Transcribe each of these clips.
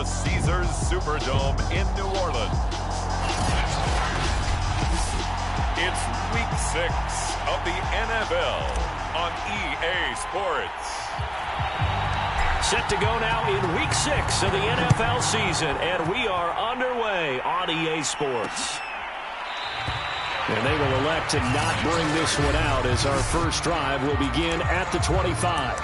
the Caesars Superdome in New Orleans. It's Week 6 of the NFL on EA Sports. Set to go now in Week 6 of the NFL season, and we are underway on EA Sports. And they will elect to not bring this one out as our first drive will begin at the 25.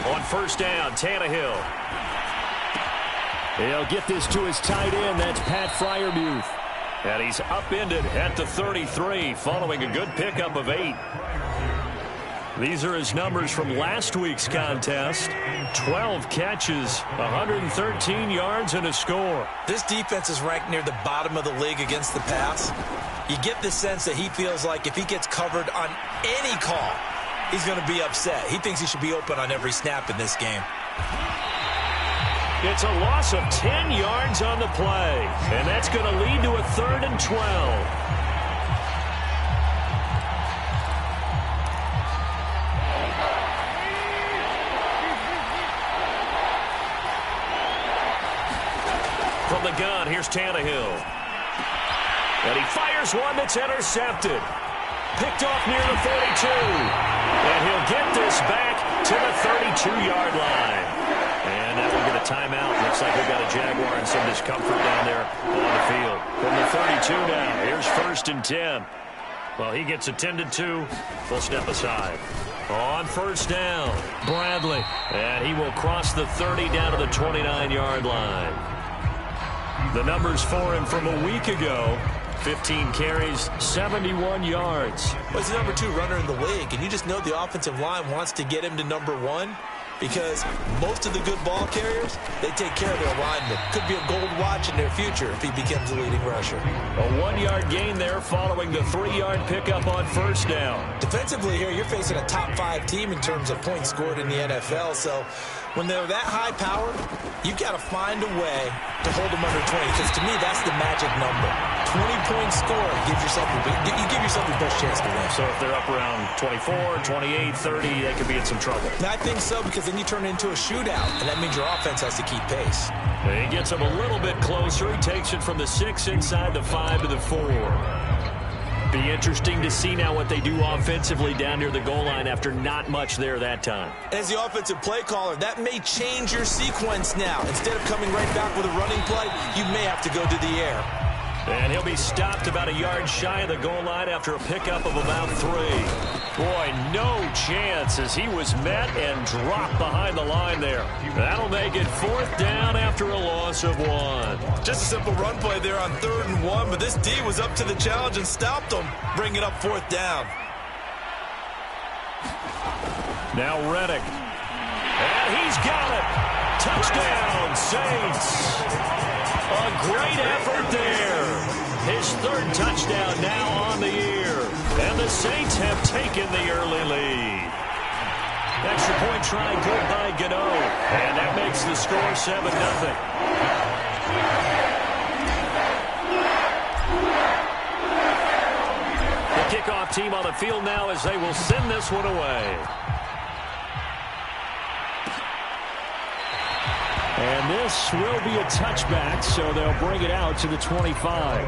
On first down, Tannehill. He'll get this to his tight end. That's Pat Freiermuth. And he's upended at the 33 following a good pickup of 8. These are his numbers from last week's contest. 12 catches, 113 yards, and a score. This defense is ranked near the bottom of the league against the pass. You get the sense that he feels like if he gets covered on any call, he's going to be upset. He thinks he should be open on every snap in this game. It's a loss of 10 yards on the play, and that's going to lead to a 3rd and 12. From the gun, here's Tannehill. And he fires one that's intercepted. Picked off near the 42. And he'll get this back to the 32-yard line. And that will get a timeout. Looks like we've got a Jaguar and some discomfort down there on the field. From the 32 now, here's 1st and 10. Well, he gets attended to. We'll step aside. On first down, Bradley. And he will cross the 30 down to the 29-yard line. The numbers for him from a week ago. 15 carries, 71 yards. Well, he's the number 2 runner in the league, and you just know the offensive line wants to get him to number 1 because most of the good ball carriers, they take care of their linemen. Could be a gold watch in their future if he becomes the leading rusher. A 1-yard gain there following the 3-yard pickup on first down. Defensively here, you're facing a top 5 team in terms of points scored in the NFL, so when they're that high powered, you've got to find a way to hold them under 20, because to me, that's the magic number. 20-point score gives yourself you give yourself your best chance to win. So if they're up around 24, 28, 30, they could be in some trouble. I think so, because then you turn it into a shootout, and that means your offense has to keep pace. He gets him a little bit closer. He takes it from the 6 inside the 5 to the 4. Be interesting to see now what they do offensively down near the goal line after not much there that time. As the offensive play caller, that may change your sequence now. Instead of coming right back with a running play, you may have to go to the air. And he'll be stopped about a yard shy of the goal line after a pickup of about 3. Boy, no chance as he was met and dropped behind the line there. That'll make it 4th down after a loss of 1. Just a simple run play there on 3rd and 1, but this D was up to the challenge and stopped him, bringing up 4th down. Now Reddick. And he's got it. Touchdown, Saints. A great effort there. His 3rd touchdown now on the year. And the Saints have taken the early lead. Extra point try good by Gano. And that makes the score 7-0. The kickoff team on the field now as they will send this one away. And this will be a touchback, so they'll bring it out to the 25.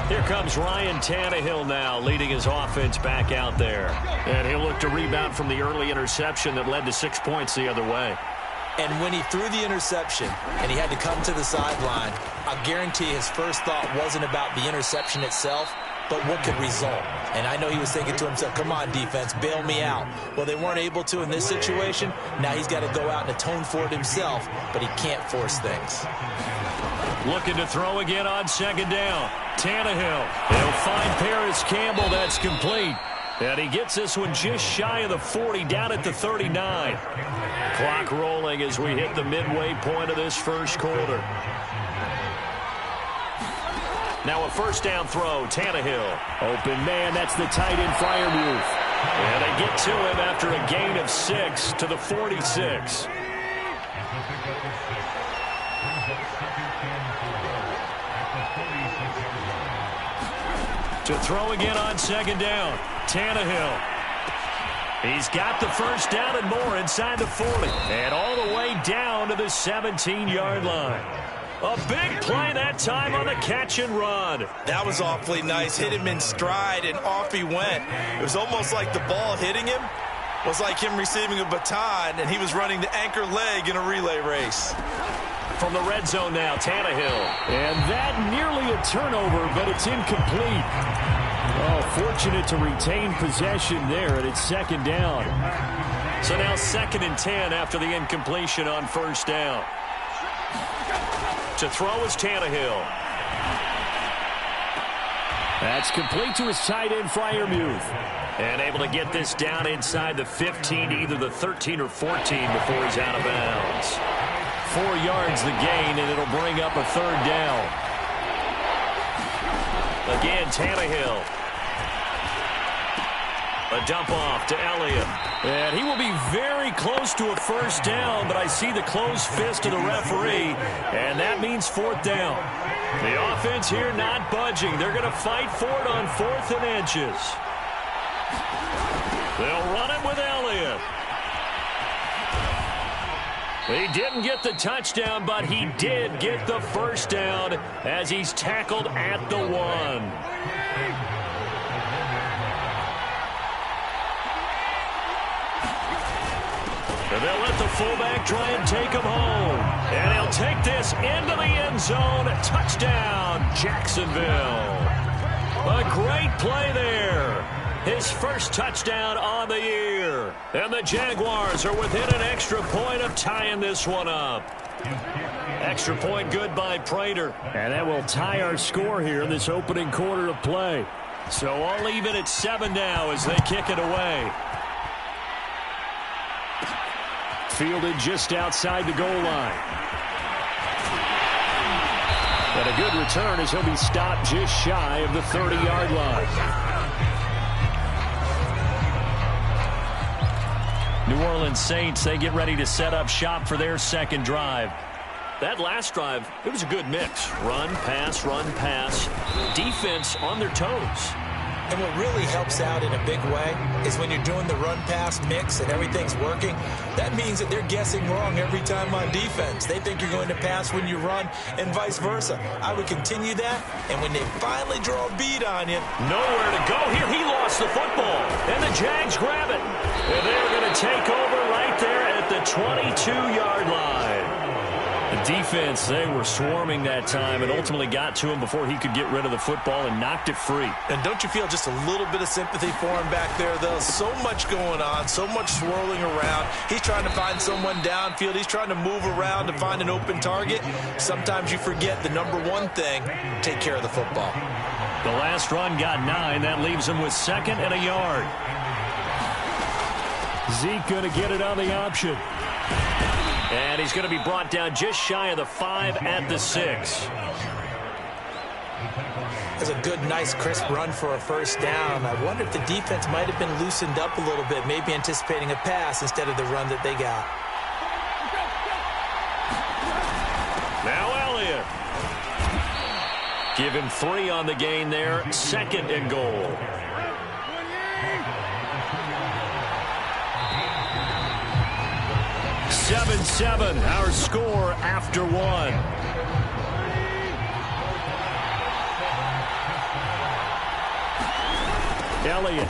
Here comes Ryan Tannehill now, leading his offense back out there. And he'll look to rebound from the early interception that led to 6 points the other way. And when he threw the interception and he had to come to the sideline, I guarantee his first thought wasn't about the interception itself, but what could result. And I know he was thinking to himself, come on, defense, bail me out. Well, they weren't able to in this situation. Now he's got to go out and atone for it himself, but he can't force things. Looking to throw again on 2nd down. Tannehill. He'll find Paris Campbell. That's complete. And he gets this one just shy of the 40, down at the 39. Clock rolling as we hit the midway point of this first quarter. Now a first down throw, Tannehill. Open man, that's the tight end Freiermuth. And they get to him after a gain of 6 to the 46. To throw again on second down. Tannehill. He's got the first down and more inside the 40. And all the way down to the 17-yard line. A big play that time on the catch and run. That was awfully nice. Hit him in stride, and off he went. It was almost like the ball hitting him was like him receiving a baton, and he was running the anchor leg in a relay race. From the red zone now, Tannehill. And that nearly a turnover, but it's incomplete. Oh, fortunate to retain possession there, and it's second down. So now 2nd and 10 after the incompletion on first down. To throw is Tannehill. That's complete to his tight end, Freiermuth. And able to get this down inside the 15, either the 13 or 14 before he's out of bounds. 4 yards the gain, and it'll bring up a third down. Again, Tannehill. A dump off to Elliott. And he will be very close to a first down, but I see the closed fist of the referee, and that means 4th down. The offense here not budging. They're going to fight for it on 4th and inches. They'll run it with Elliott. He didn't get the touchdown, but he did get the first down as he's tackled at the 1. And they'll let the fullback try and take him home. And he'll take this into the end zone. Touchdown, Jacksonville. A great play there. His first touchdown on the year. And the Jaguars are within an extra point of tying this one up. Extra point good by Prater. And that will tie our score here in this opening quarter of play. So all even at 7 now as they kick it away. Fielded just outside the goal line. And a good return as he'll be stopped just shy of the 30-yard line. New Orleans Saints, they get ready to set up shop for their second drive. That last drive, it was a good mix. Run, pass, defense on their toes. And what really helps out in a big way is when you're doing the run-pass mix and everything's working, that means that they're guessing wrong every time on defense. They think you're going to pass when you run and vice versa. I would continue that, and when they finally draw a bead on you. Nowhere to go here. He lost the football, and the Jags grab it. And they're going to take over right there at the 22-yard line. The defense, they were swarming that time and ultimately got to him before he could get rid of the football and knocked it free. And don't you feel just a little bit of sympathy for him back there, though? So much going on, so much swirling around. He's trying to find someone downfield. He's trying to move around to find an open target. Sometimes you forget the number one thing, take care of the football. The last run got 9. That leaves him with 2nd and a yard. Zeke going to get it on the option. And he's going to be brought down just shy of the 5 at the 6. That's a good, nice, crisp run for a first down. I wonder if the defense might have been loosened up a little bit, maybe anticipating a pass instead of the run that they got. Now Elliott. Give him 3 on the gain there. 2nd and goal. Seven, our score after 1. Elliott.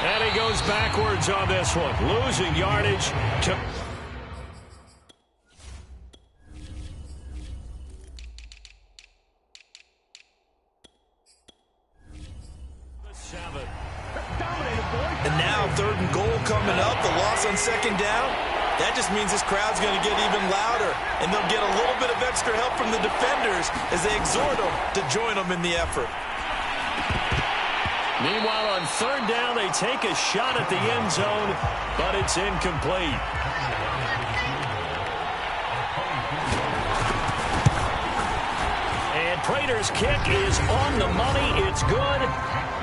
And he goes backwards on this one. Losing yardage to... And now 3rd and goal coming up. The loss on 2nd down. That just means this crowd's going to get even louder, and they'll get a little bit of extra help from the defenders as they exhort them to join them in the effort. Meanwhile, on 3rd down, they take a shot at the end zone, but it's incomplete. And Prater's kick is on the money. It's good.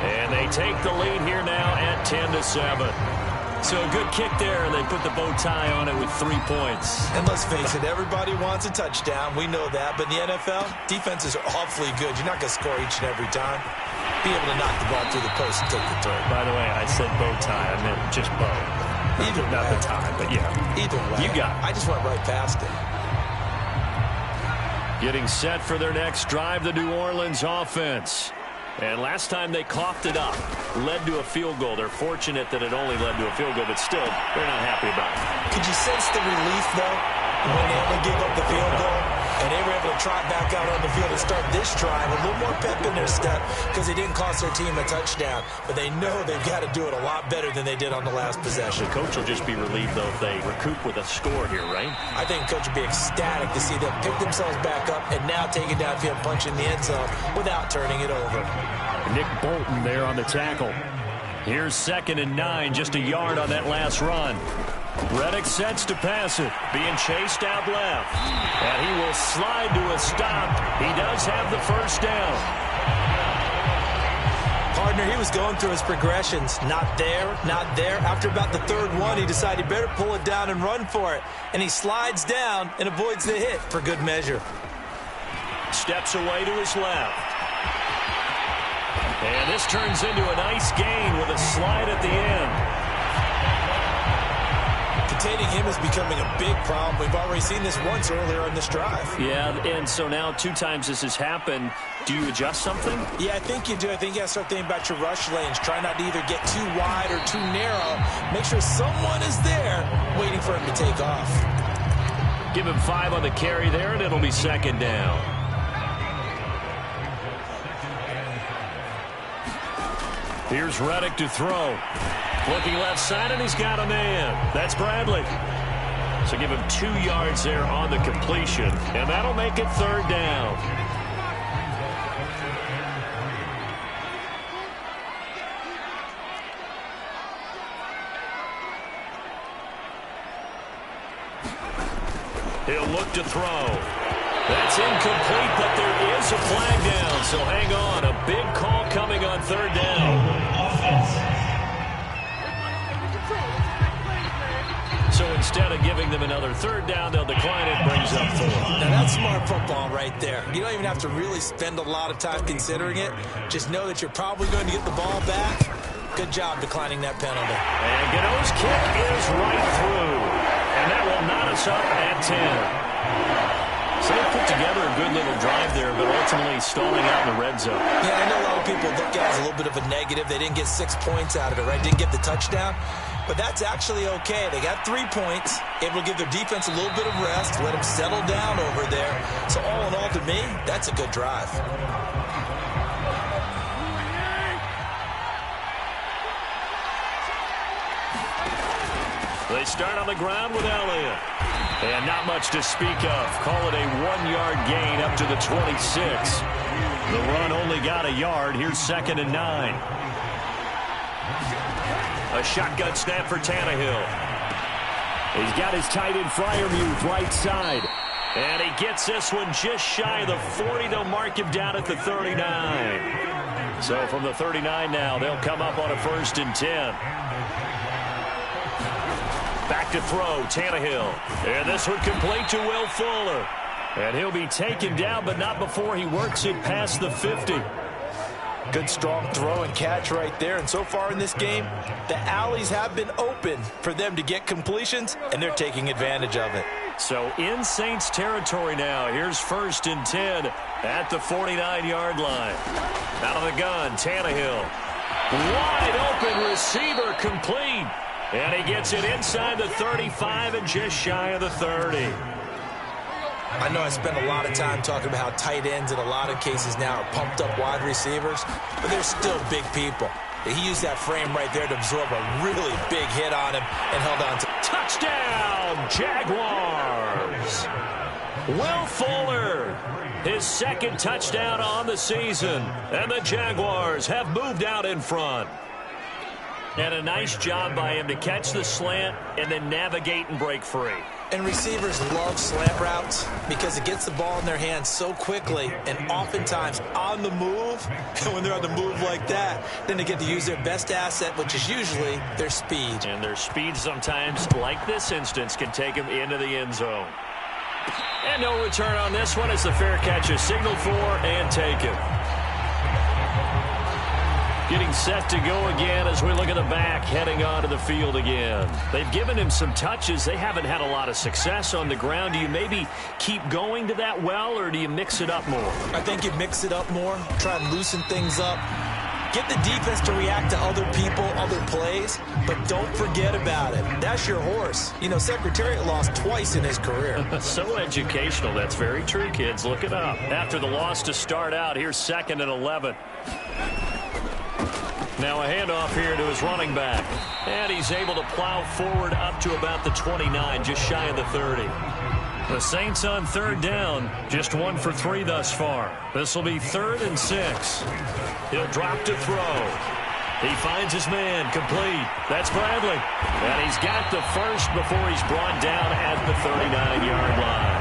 And they take the lead here now at 10-7. So a good kick there, and they put the bow tie on it with 3 points. And let's face it, everybody wants a touchdown. We know that. But in the NFL, defenses are awfully good. You're not going to score each and every time. Be able to knock the ball through the post and take the throw. By the way, I said bow tie. I meant just bow. Either Not way. the tie, but yeah. Either way. You got it. I just went right past it. Getting set for their next drive, the New Orleans offense. And last time they coughed it up, led to a field goal. They're fortunate that it only led to a field goal, but still, they're not happy about it. Could you sense the relief, though, when they only gave up the field goal? And they were able to trot back out on the field and start this drive with a little more pep in their step because they didn't cost their team a touchdown. But they know they've got to do it a lot better than they did on the last possession. The coach will just be relieved, though, if they recoup with a score here, right? I think the coach will be ecstatic to see them pick themselves back up and now take it downfield, punch in the end zone without turning it over. Nick Bolton there on the tackle. Here's 2nd and 9, just a yard on that last run. Reddick sets to pass it, being chased out left. And he will slide to a stop. He does have the first down. Partner, he was going through his progressions. Not there, not there. After about the third one, he decided he better pull it down and run for it. And he slides down and avoids the hit for good measure. Steps away to his left. And this turns into a nice gain with a slide at the end. Containing him is becoming a big problem. We've already seen this once earlier in this drive. Yeah, and so now 2 times this has happened. Do you adjust something? Yeah, I think you do. I think you got to start thinking about your rush lanes. Try not to either get too wide or too narrow. Make sure someone is there waiting for him to take off. Give him 5 on the carry there, and it'll be 2nd down. Here's Reddick to throw. Looking left side, and he's got a man. That's Bradley. So give him 2 yards there on the completion, and that'll make it 3rd down. He'll look to throw. That's incomplete, but there is a flag down, so hang on. A big call coming on 3rd down. So instead of giving them another 3rd down, they'll decline it, brings up 4. Now that's smart football right there. You don't even have to really spend a lot of time considering it. Just know that you're probably going to get the ball back. Good job declining that penalty. And Gano's kick is right through. And that will knot us up at 10. So they put together a good little drive there, but ultimately stalling out in the red zone. Yeah, I know a lot of people look at it as a little bit of a negative. They didn't get 6 points out of it, right? Didn't get the touchdown. But that's actually okay. They got 3 points. Able to give their defense a little bit of rest, let them settle down over there. So all in all, to me, that's a good drive. They start on the ground with Elliott. And not much to speak of. Call it a 1-yard gain up to the 26. The run only got a yard. Here's 2nd and 9. A shotgun snap for Tannehill. He's got his tight end Freiermuth right side. And he gets this one just shy of the 40. They'll mark him down at the 39. So from the 39 now, they'll come up on a 1st and 10. Back to throw, Tannehill. And this one complete to Will Fuller. And he'll be taken down, but not before he works it past the 50. Good strong throw and catch right there. And so far in this game, the alleys have been open for them to get completions, and they're taking advantage of it. So in Saints territory now. Here's 1st and 10 at the 49-yard line. Out of the gun, Tannehill. Wide open receiver complete. And he gets it inside the 35 and just shy of the 30. I know I spend a lot of time talking about how tight ends in a lot of cases now are pumped up wide receivers, but they're still big people. He used that frame right there to absorb a really big hit on him and held on to. Touchdown, Jaguars! Will Fuller, his 2nd touchdown on the season, and the Jaguars have moved out in front. And a nice job by him to catch the slant and then navigate and break free. And receivers love slant routes because it gets the ball in their hands so quickly and oftentimes on the move. And when they're on the move like that, then they get to use their best asset, which is usually their speed. And their speed sometimes, like this instance, can take them into the end zone. And no return on this one as the fair catch is signaled for and taken. Getting set to go again as we look at the back, heading onto the field again. They've given him some touches. They haven't had a lot of success on the ground. Do you maybe keep going to that well, or do you mix it up more? I think you mix it up more, try and loosen things up. Get the defense to react to other people, other plays, but don't forget about it. That's your horse. You know, Secretariat lost twice in his career. So educational. That's very true, kids. Look it up. After the loss to start out, here's 2nd and 11. Now a handoff here to his running back. And he's able to plow forward up to about the 29, just shy of the 30. The Saints on 3rd down, just 1 for 3 thus far. This will be 3rd and 6. He'll drop to throw. He finds his man, complete. That's Bradley. And he's got the first before he's brought down at the 39-yard line.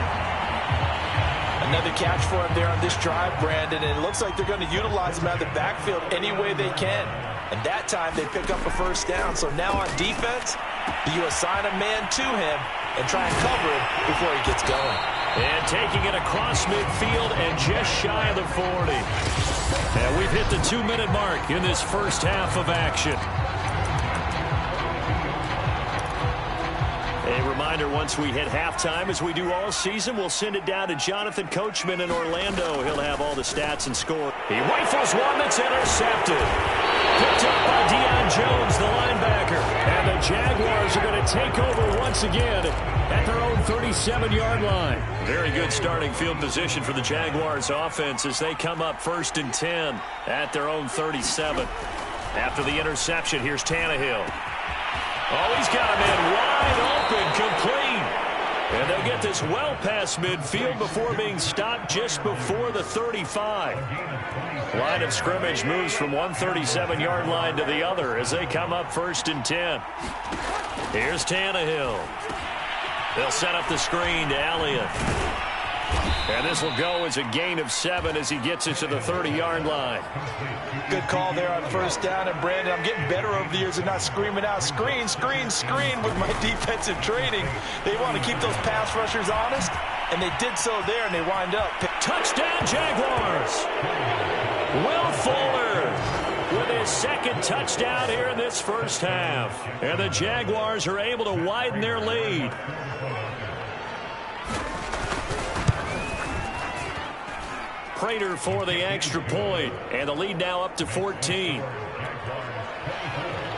Another catch for him there on this drive, Brandon, and it looks like they're going to utilize him out of the backfield any way they can. And that time they pick up a first down. So now on defense, you assign a man to him and try and cover him before he gets going. And taking it across midfield and just shy of the 40. And we've hit the 2-minute mark in this first half of action. A reminder, once we hit halftime, as we do all season, we'll send it down to Jonathan Coachman in Orlando. He'll have all the stats and score. He rifles one that's intercepted. Picked up by Deion Jones, the linebacker. And the Jaguars are going to take over once again at their own 37-yard line. Very good starting field position for the Jaguars offense as they come up 1st and 10 at their own 37. After the interception, here's Tannehill. Oh, he's got him in wide open, complete. And they'll get this well past midfield before being stopped just before the 35. Line of scrimmage moves from one 37-yard line to the other as they come up 1st and 10. Here's Tannehill. They'll set up the screen to Elliott. And this will go as a gain of 7 as he gets it to the 30-yard line. Good call there on 1st down. And, Brandon, I'm getting better over the years and not screaming out, screen, screen, screen with my defensive training. They want to keep those pass rushers honest, and they did so there, and they wind up. Touchdown, Jaguars! Will Fuller with his 2nd touchdown here in this first half. And the Jaguars are able to widen their lead. Prater for the extra point, and the lead now up to 14.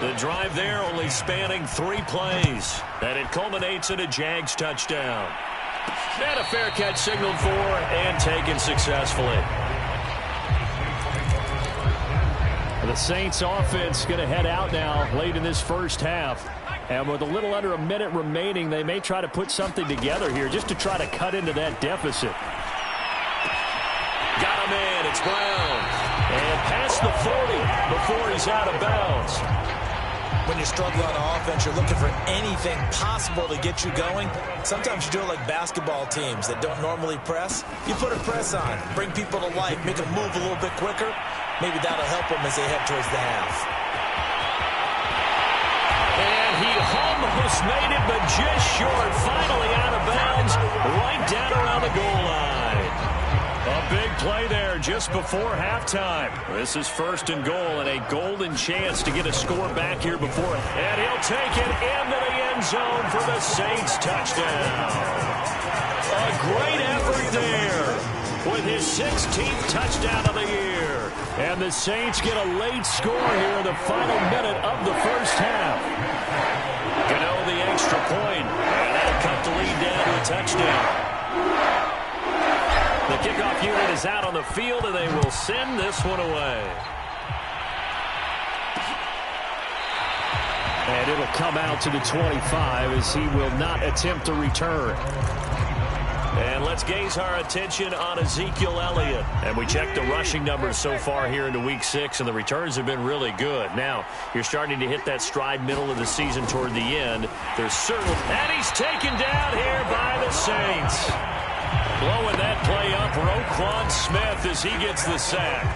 The drive there only spanning 3 plays, and it culminates in a Jags touchdown. And a fair catch signaled for and taken successfully. The Saints offense going to head out now late in this first half. And with a little under a minute remaining, they may try to put something together here just to try to cut into that deficit. Got him in. It's Brown. And past the 40 before he's out of bounds. When you struggle on offense, you're looking for anything possible to get you going. Sometimes you do it like basketball teams that don't normally press. You put a press on, bring people to life, make them move a little bit quicker. Maybe that'll help them as they head towards the half. And he almost made it, but just short. Finally out of bounds, right down around the goal line. A big play there just before halftime. This is 1st and goal and a golden chance to get a score back here before. And he'll take it into the end zone for the Saints touchdown. A great effort there with his 16th touchdown of the year. And the Saints get a late score here in the final minute of the first half. Gano the extra point, and that'll cut the lead down to a touchdown. The kickoff unit is out on the field, and they will send this one away. And it'll come out to the 25 as he will not attempt to return. And let's gaze our attention on Ezekiel Elliott. And we check the rushing numbers so far here into Week 6, and the returns have been really good. Now, you're starting to hit that stride middle of the season toward the end. There's certainly... And he's taken down here by the Saints. Blowing that play up, Roquan Smith as he gets the sack.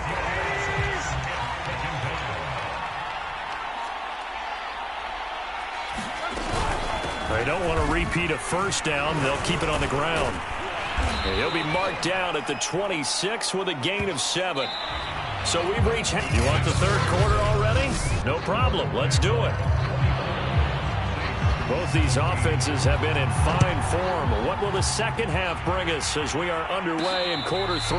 They don't want to repeat a first down. They'll keep it on the ground. And he'll be marked down at the 26 with a gain of 7. So we've reached... You want the third quarter already? No problem. Let's do it. Both these offenses have been in fine form. What will the second half bring us as we are underway in quarter 3?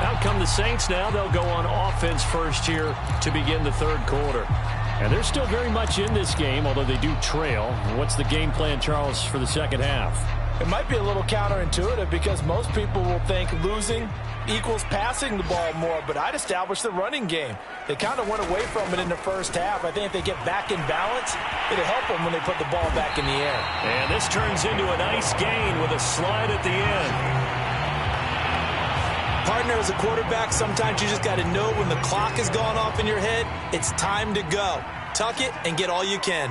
Out come the Saints now. They'll go on offense first here to begin the third quarter. And they're still very much in this game, although they do trail. What's the game plan, Charles, for the second half? It might be a little counterintuitive because most people will think losing equals passing the ball more, but I'd establish the running game. They kind of went away from it in the first half. I think if they get back in balance, it'll help them when they put the ball back in the air. And this turns into a nice gain with a slide at the end. Partner, as a quarterback, sometimes you just got to know when the clock has gone off in your head, it's time to go. Tuck it and get all you can.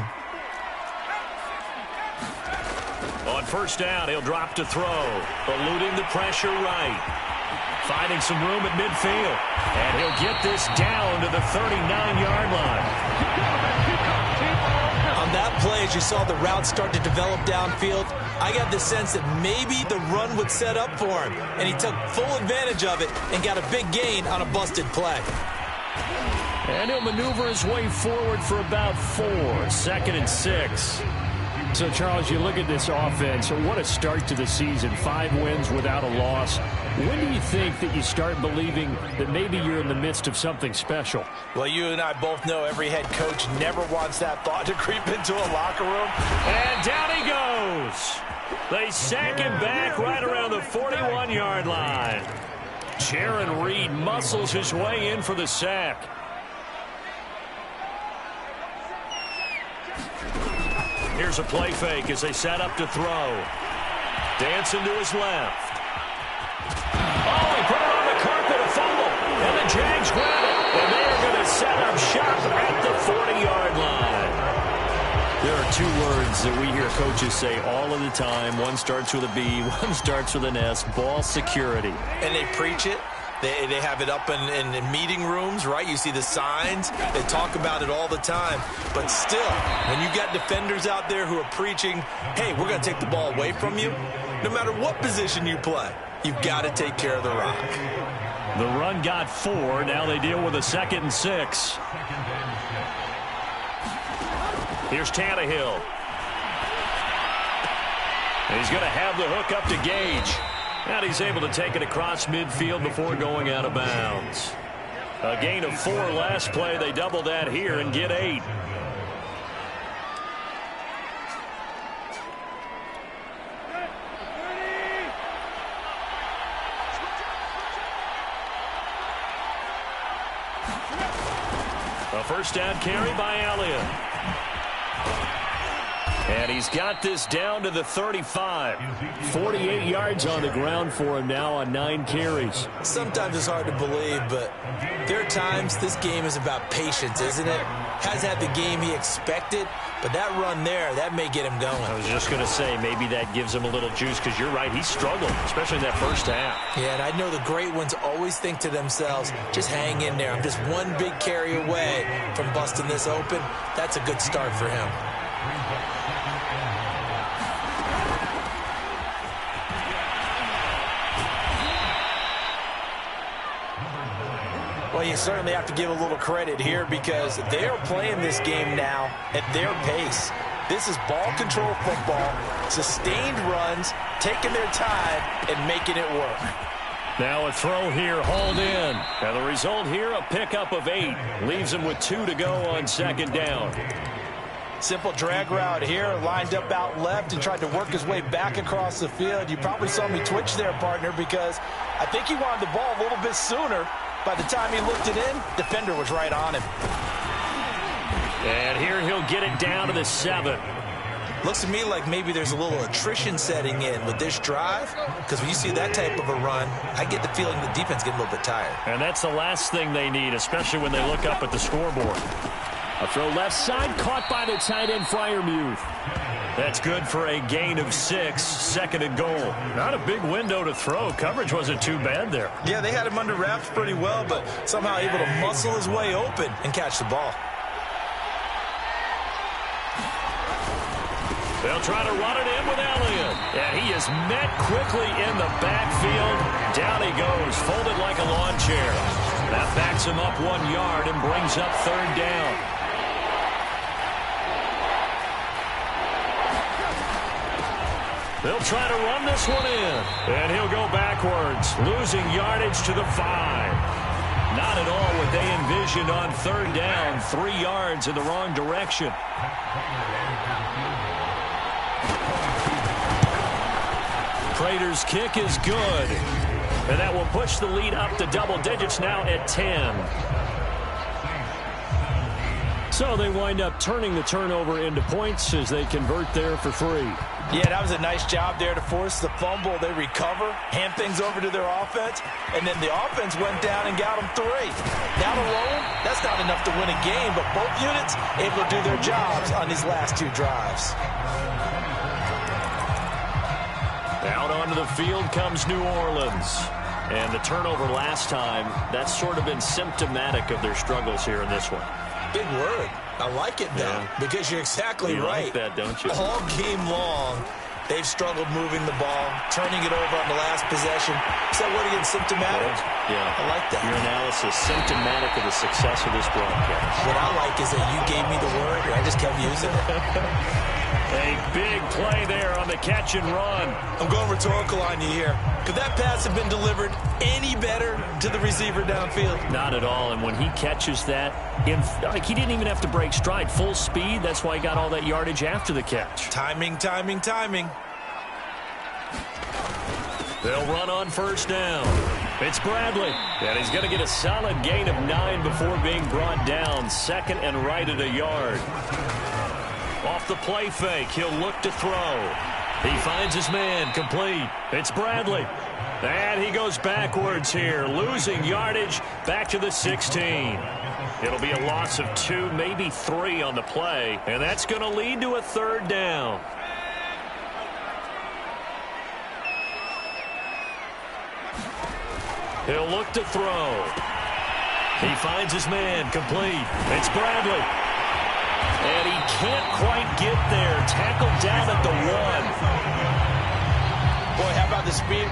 On first down, he'll drop to throw, eluding the pressure right. Finding some room at midfield, and he'll get this down to the 39-yard line. On that play, as you saw the route start to develop downfield, I got the sense that maybe the run would set up for him, and he took full advantage of it and got a big gain on a busted play. And he'll maneuver his way forward for about 4, 2nd and 6. So, Charles, you look at this offense, what a start to the season. 5 wins without a loss. When do you think that you start believing that maybe you're in the midst of something special? Well, you and I both know every head coach never wants that thought to creep into a locker room. And down he goes. They sack him back right around the 41-yard line. Jaron Reed muscles his way in for the sack. Here's a play fake as they set up to throw. Dancing to his left. Oh, he put it on the carpet, a fumble. And the Jags grab it. And they are going to set up shop at the 40-yard line. There are 2 words that we hear coaches say all of the time. One starts with a B, one starts with an S. Ball security. And they preach it. They have it up in meeting rooms, right? You see the signs. They talk about it all the time. But still, when you got defenders out there who are preaching, hey, we're going to take the ball away from you, no matter what position you play, you've got to take care of the rock. The run got 4. Now they deal with a 2nd and 6. Here's Tannehill. And he's going to have the hook up to Gage. And he's able to take it across midfield before going out of bounds. A gain of 4 last play. They double that here and get 8. A first down carry by Elliott. And he's got this down to the 35. 48 yards on the ground for him now on 9 carries. Sometimes it's hard to believe, but there are times this game is about patience, isn't it? Has had the game he expected, but that run there, that may get him going. I was just going to say, maybe that gives him a little juice, because you're right, he struggled, especially in that first half. Yeah, and I know the great ones always think to themselves, just hang in there. I'm just one big carry away from busting this open. That's a good start for him. Well, you certainly have to give a little credit here because they are playing this game now at their pace. This is ball control football, sustained runs, taking their time and making it work. Now a throw here, hauled in. And the result here, a pickup of 8. Leaves him with 2 to go on 2nd down. Simple drag route here, lined up out left and tried to work his way back across the field. You probably saw me twitch there, partner, because I think he wanted the ball a little bit sooner. By the time he looked it in, defender was right on him. And here he'll get it down to the 7. Looks to me like maybe there's a little attrition setting in with this drive, because when you see that type of a run, I get the feeling the defense getting a little bit tired. And that's the last thing they need, especially when they look up at the scoreboard. A throw left side, caught by the tight end, Freiermuth. That's good for a gain of 6, 2nd and goal. Not a big window to throw. Coverage wasn't too bad there. Yeah, they had him under wraps pretty well, but somehow able to muscle his way open and catch the ball. They'll try to run it in with Elliott. And he is met quickly in the backfield. Down he goes, folded like a lawn chair. That backs him up 1 yard and brings up 3rd down. They'll try to run this one in. And he'll go backwards, losing yardage to the 5. Not at all what they envisioned on 3rd down. 3 yards in the wrong direction. Prater's kick is good. And that will push the lead up to double digits now at 10. So they wind up turning the turnover into points as they convert there for 3. Yeah, that was a nice job there to force the fumble. They recover, hand things over to their offense, and then the offense went down and got them 3. That alone, that's not enough to win a game, but both units able to do their jobs on these last 2 drives. Out onto the field comes New Orleans. And the turnover last time, that's sort of been symptomatic of their struggles here in this one. Big word. I like it, though, because you're exactly right. You like that, don't you? All game long, they've struggled moving the ball, turning it over on the last possession. Is that word again, symptomatic? Yeah. I like that. Your analysis, symptomatic of the success of this broadcast. What I like is that you gave me the word, and I just kept using it. A big play there on the catch and run. I'm going rhetorical on you here. Could that pass have been delivered any better to the receiver downfield? Not at all, and when he catches that, he didn't even have to break stride. Full speed, that's why he got all that yardage after the catch. Timing, timing, timing. They'll run on 1st down. It's Bradley, and he's going to get a solid gain of 9 before being brought down. 2nd and right at a yard. Off the play fake, he'll look to throw. He finds his man, complete. It's Bradley. And he goes backwards here, losing yardage back to the 16. It'll be a loss of 2, maybe 3 on the play, and that's going to lead to a 3rd down. He'll look to throw. He finds his man, complete. It's Bradley. And he can't quite get there. Tackled down at the 1. Boy, how about the speed?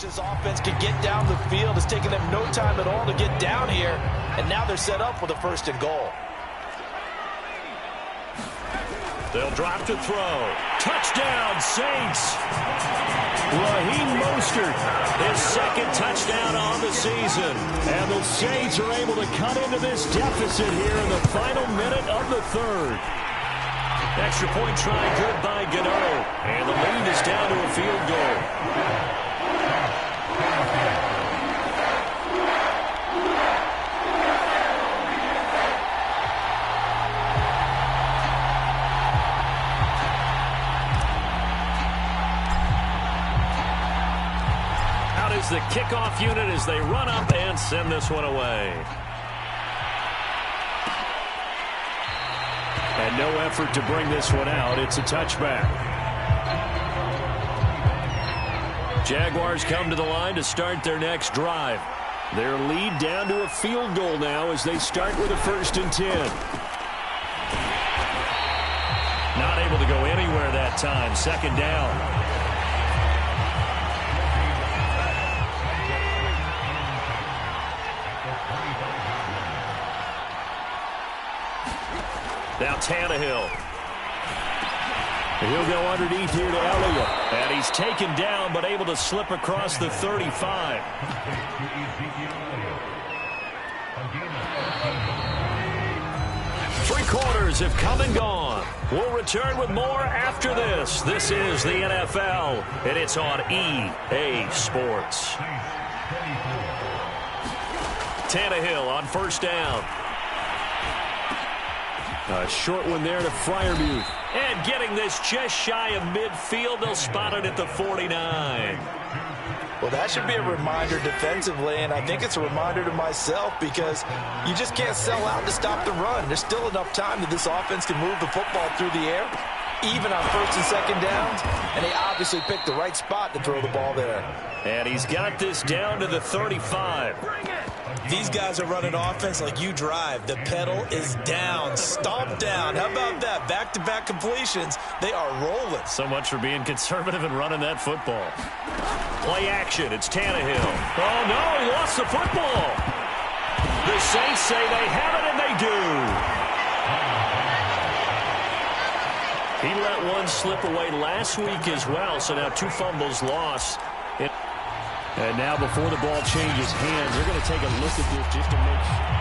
This offense can get down the field. It's taking them no time at all to get down here, and now they're set up for the 1st and goal. They'll drop to throw. Touchdown, Saints. Raheem Mostert, his 2nd touchdown on the season. And the Saints are able to cut into this deficit here in the final minute of the 3rd. Extra point try good by Gano. And the lead is down to a field goal. The kickoff unit as they run up and send this one away. And no effort to bring this one out. It's a touchback. Jaguars come to the line to start their next drive. Their lead down to a field goal now as they start with a 1st and 10. Not able to go anywhere that time. 2nd down. Now Tannehill. He'll go underneath here to Elliott. And he's taken down but able to slip across the 35. Three quarters have come and gone. We'll return with more after this. This is the NFL, and it's on EA Sports. Tannehill on 1st down. A short one there to Freiermuth. And getting this just shy of midfield. They'll spot it at the 49. Well, that should be a reminder defensively, and I think it's a reminder to myself because you just can't sell out to stop the run. There's still enough time that this offense can move the football through the air, even on 1st and 2nd downs, and they obviously picked the right spot to throw the ball there. And he's got this down to the 35. These guys are running offense like you drive. The pedal is down, stomp down. How about that? Back-to-back completions. They are rolling. So much for being conservative and running that football. Play action. It's Tannehill. Oh, no, he lost the football. The Saints say they have it, and they do. He let one slip away last week as well, so now 2 fumbles lost. And now before the ball changes hands, they're going to take a look at this just to make sure.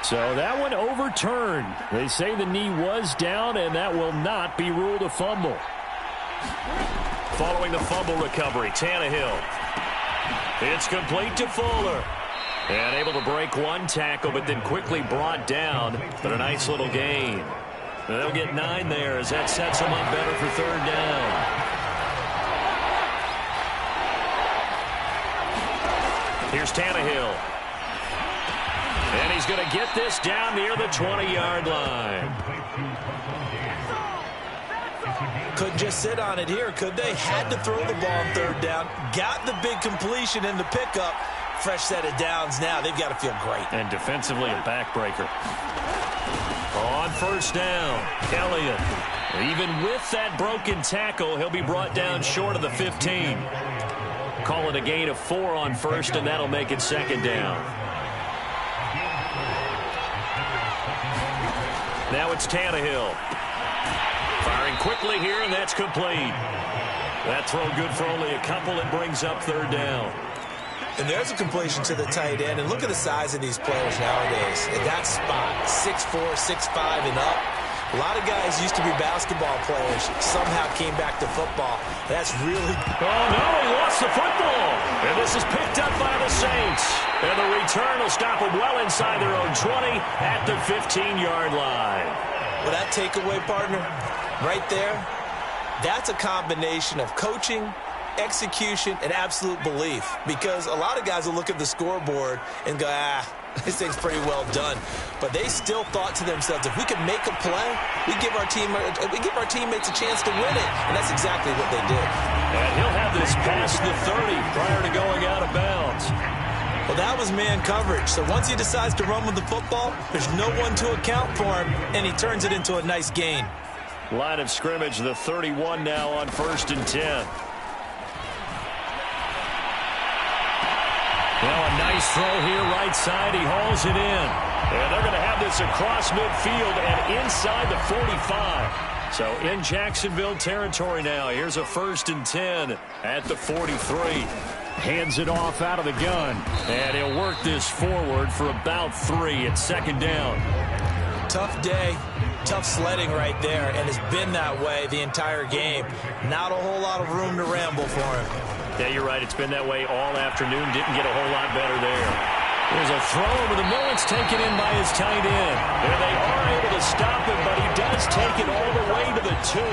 So that one overturned. They say the knee was down, and that will not be ruled a fumble. Following the fumble recovery, Tannehill. It's complete to Fuller. And able to break one tackle, but then quickly brought down. But a nice little gain. They'll get 9 there as that sets them up better for 3rd down. Here's Tannehill. And he's going to get this down near the 20-yard line. Couldn't just sit on it here, could they? Had to throw the ball on 3rd down. Got the big completion in the pickup. Fresh set of downs now. They've got to feel great. And defensively, a backbreaker. On 1st down, Elliott. Even with that broken tackle, he'll be brought down short of the 15. Call it a gain of 4 on 1st, and that'll make it 2nd down. Now it's Tannehill. Firing quickly here, and that's complete. That throw good for only a couple. It brings up 3rd down. And there's a completion to the tight end. And look at the size of these players nowadays. At that spot, 6'4", 6'5", and up. A lot of guys used to be basketball players. Somehow came back to football. That's really... Oh, no, he lost the football. And this is picked up by the Saints. And the return will stop them well inside their own 20 at the 15-yard line. Well, that takeaway, partner, right there, that's a combination of coaching, execution, and absolute belief. Because a lot of guys will look at the scoreboard and go, This thing's pretty well done. But they still thought to themselves, if we could make a play, we give our teammates a chance to win it. And that's exactly what they did. And he'll have this past the 30 prior to going out of bounds. Well, that was man coverage. So once he decides to run with the football, there's no one to account for him, and he turns it into a nice gain. Line of scrimmage, the 31 now on 1st and 10. Now a nice throw here, right side. He hauls it in. And they're going to have this across midfield and inside the 45. So in Jacksonville territory now. Here's a 1st and 10 at the 43. Hands it off out of the gun. And he'll work this forward for about 3 at 2nd down. Tough day. Tough sledding right there, and it's been that way the entire game. Not a whole lot of room to ramble for him. Yeah, you're right. It's been that way all afternoon. Didn't get a whole lot better there. There's a throw over the middle. It's taken in by his tight end. There they are able to stop him, but he does take it all the way to the 2.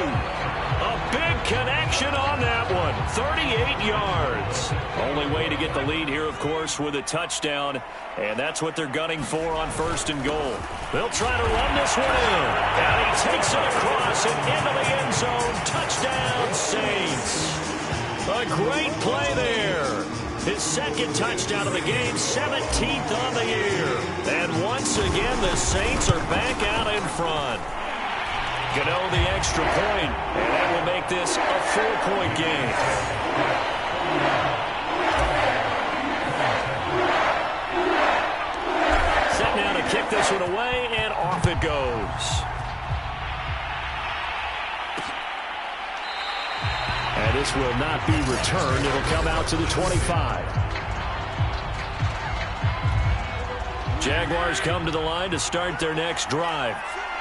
A big connection on that one. 38 yards. Only way to get the lead here, of course, with a touchdown. And that's what they're gunning for on 1st and goal. They'll try to run this one in. And he takes it across and into the end zone. Touchdown, Saints. A great play there. His 2nd touchdown of the game, 17th on the year. And once again, the Saints are back out in front. Gano the extra point, and that will make this a 4-point game. Set now to kick this one away, and off it goes. And this will not be returned. It'll come out to the 25. Jaguars come to the line to start their next drive.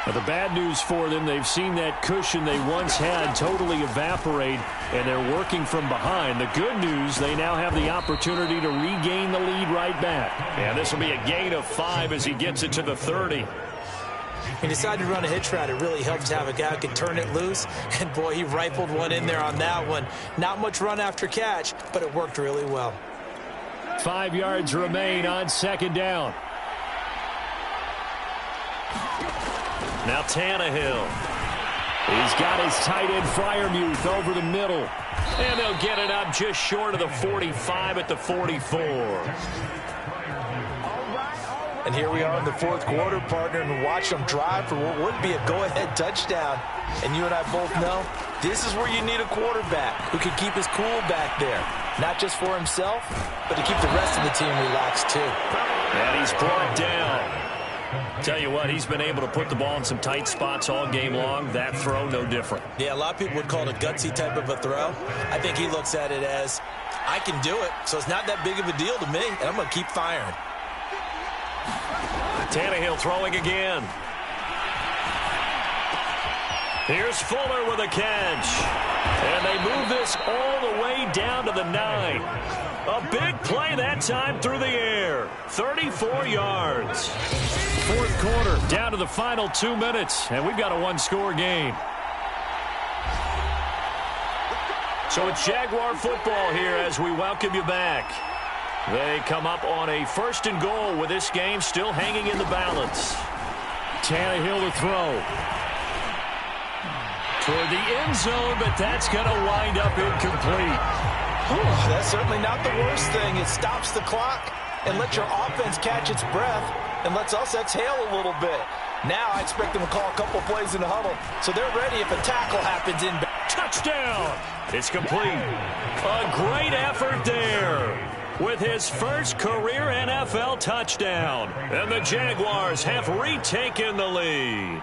Now, the bad news for them, they've seen that cushion they once had totally evaporate, and they're working from behind. The good news, they now have the opportunity to regain the lead right back. And this will be a gain of 5 as he gets it to the 30. He decided to run a hitch route. It really helps to have a guy who can turn it loose. And, boy, he rifled one in there on that one. Not much run after catch, but it worked really well. 5 yards remain on 2nd down. Now Tannehill. He's got his tight end Freiermuth over the middle. And they'll get it up just short of the 45 at the 44. And here we are in the 4th quarter, partner, and watch them drive for what would be a go-ahead touchdown. And you and I both know this is where you need a quarterback who can keep his cool back there. Not just for himself, but to keep the rest of the team relaxed too. And he's brought down. Tell you what, he's been able to put the ball in some tight spots all game long. That throw, no different. Yeah, a lot of people would call it a gutsy type of a throw. I think he looks at it as, I can do it, so it's not that big of a deal to me, and I'm going to keep firing. Tannehill throwing again. Here's Fuller with a catch. And they move this all the way down to the 9. A big play that time through the air. 34 yards. 4th quarter, down to the final 2 minutes, and we've got a 1-score game. So it's Jaguar football here as we welcome you back. They come up on a 1st and goal with this game still hanging in the balance. Tannehill to throw. Toward the end zone, but that's going to wind up incomplete. That's certainly not the worst thing. It stops the clock and lets your offense catch its breath and lets us exhale a little bit. Now I expect them to call a couple plays in the huddle, so they're ready if a tackle happens in. Touchdown! It's complete. A great effort there with his first career NFL touchdown. And the Jaguars have retaken the lead.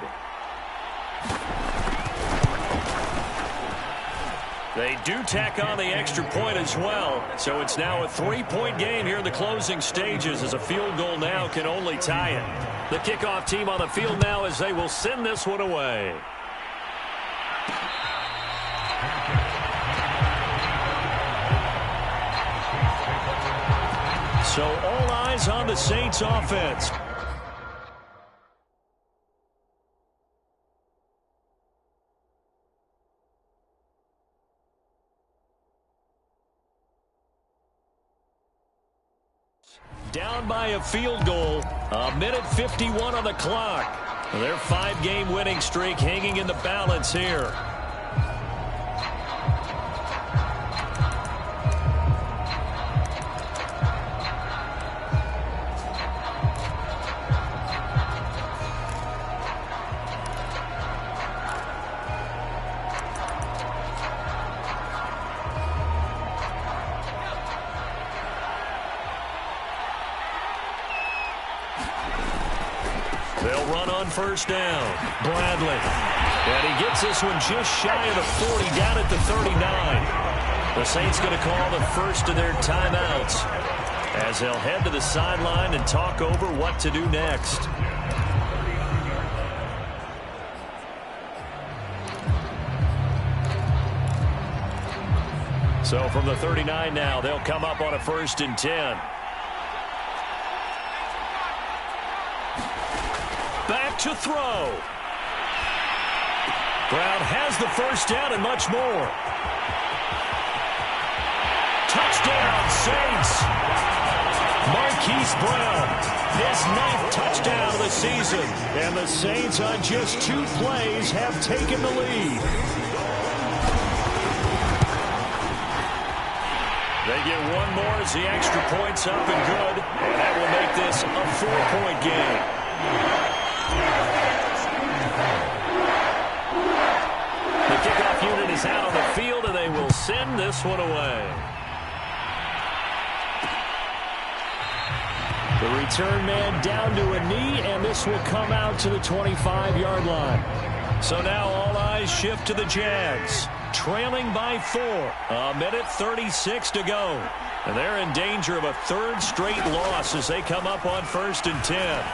They do tack on the extra point as well. So it's now a 3-point game here in the closing stages as a field goal now can only tie it. The kickoff team on the field now as they will send this one away. So all eyes on the Saints offense. down by a field goal. 1:51 on the clock. Their 5-game winning streak hanging in the balance here. They'll run on first down. Bradley. And he gets this one just shy of the 40, down at the 39. The Saints going to call the first of their timeouts as they'll head to the sideline and talk over what to do next. So from the 39 now, they'll come up on a 1st and 10. Back to throw. Brown has the first down and much more. Touchdown, Saints. Marquise Brown, his 9th touchdown of the season. And the Saints on just 2 plays have taken the lead. They get one more as the extra point's up and good. And that will make this a 4-point game. The kickoff unit is out on the field, and they will send this one away. The return man down to a knee, and this will come out to the 25-yard line. So now all eyes shift to the Jags, trailing by 4. 1:36 to go. And they're in danger of a 3rd straight loss as they come up on 1st and 10.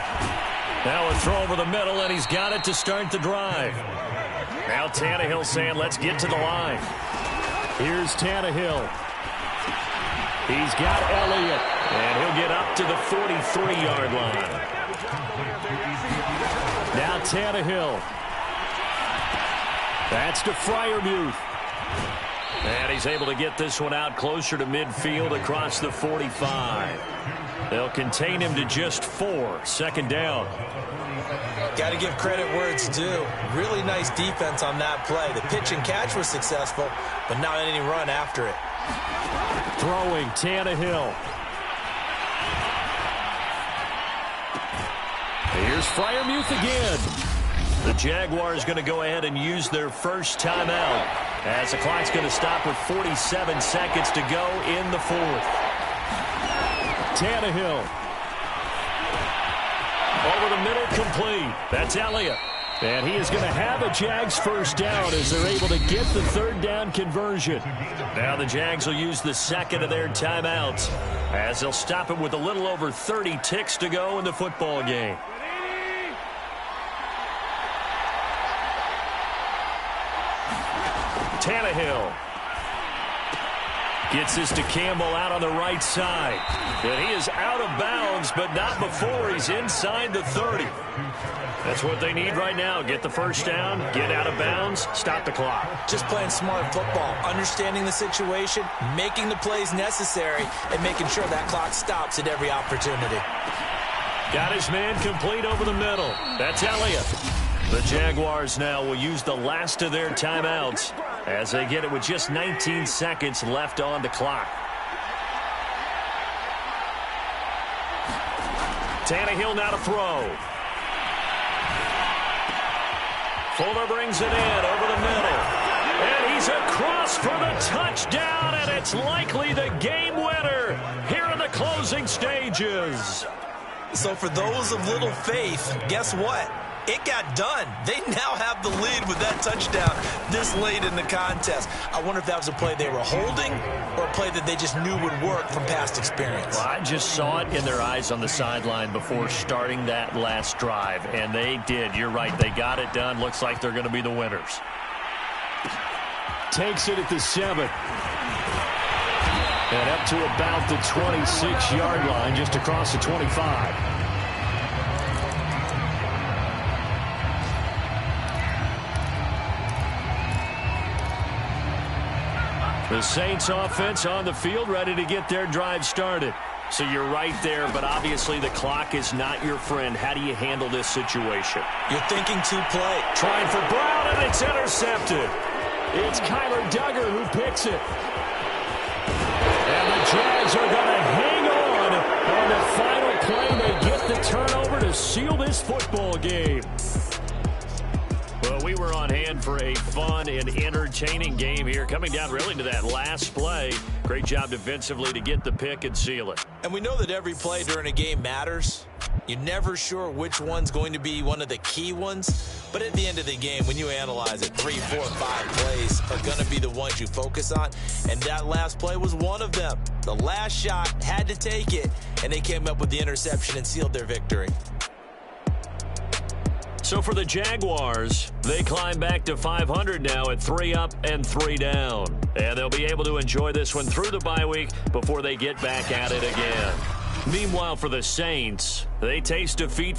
Now a throw over the middle, and he's got it to start the drive. Now Tannehill saying, let's get to the line. Here's Tannehill. He's got Elliott, and he'll get up to the 43-yard line. Now Tannehill. That's to Freiermuth. And he's able to get this one out closer to midfield across the 45. They'll contain him to just 4. 2nd down. Got to give credit where it's due. Really nice defense on that play. The pitch and catch was successful, but not any run after it. Throwing, Tannehill. Here's Freiermuth again. The Jaguars going to go ahead and use their first timeout as the clock's going to stop with 47 seconds to go in the 4th. Tannehill. Over the middle, complete. That's Elliott. And he is going to have a Jags first down as they're able to get the 3rd down conversion. Now the Jags will use the 2nd of their timeouts as they'll stop it with a little over 30 ticks to go in the football game. Tannehill gets this to Campbell out on the right side. And he is out of bounds, but not before he's inside the 30. That's what they need right now. Get the first down, get out of bounds, stop the clock. Just playing smart football, understanding the situation, making the plays necessary, and making sure that clock stops at every opportunity. Got his man complete over the middle. That's Elliott. The Jaguars now will use the last of their timeouts as they get it with just 19 seconds left on the clock. Tannehill now to throw. Fuller brings it in over the middle. And he's across for the touchdown, and it's likely the game winner here in the closing stages. So for those of little faith, guess what? It got done. They now have the lead with that touchdown this late in the contest. I wonder if that was a play they were holding or a play that they just knew would work from past experience. Well, I just saw it in their eyes on the sideline before starting that last drive, and they did. You're right. They got it done. Looks like they're going to be the winners. Takes it at the 7. And up to about the 26-yard line, just across the 25. The Saints offense on the field, ready to get their drive started. So you're right there, but obviously the clock is not your friend. How do you handle this situation? You're thinking two-play. Trying for Brown, and it's intercepted. It's Kyler Duggar who picks it. And the Jags are going to hang on the final play. They get the turnover to seal this football game. Well, we were on hand for a fun and entertaining game here. Coming down really to that last play. Great job defensively to get the pick and seal it. And we know that every play during a game matters. You're never sure which one's going to be one of the key ones. But at the end of the game, when you analyze it, 3, 4, 5 plays are going to be the ones you focus on. And that last play was one of them. The last shot had to take it, and they came up with the interception and sealed their victory. So for the Jaguars, they climb back to 500 now at 3 up and 3 down. And they'll be able to enjoy this one through the bye week before they get back at it again. Meanwhile, for the Saints, they taste defeat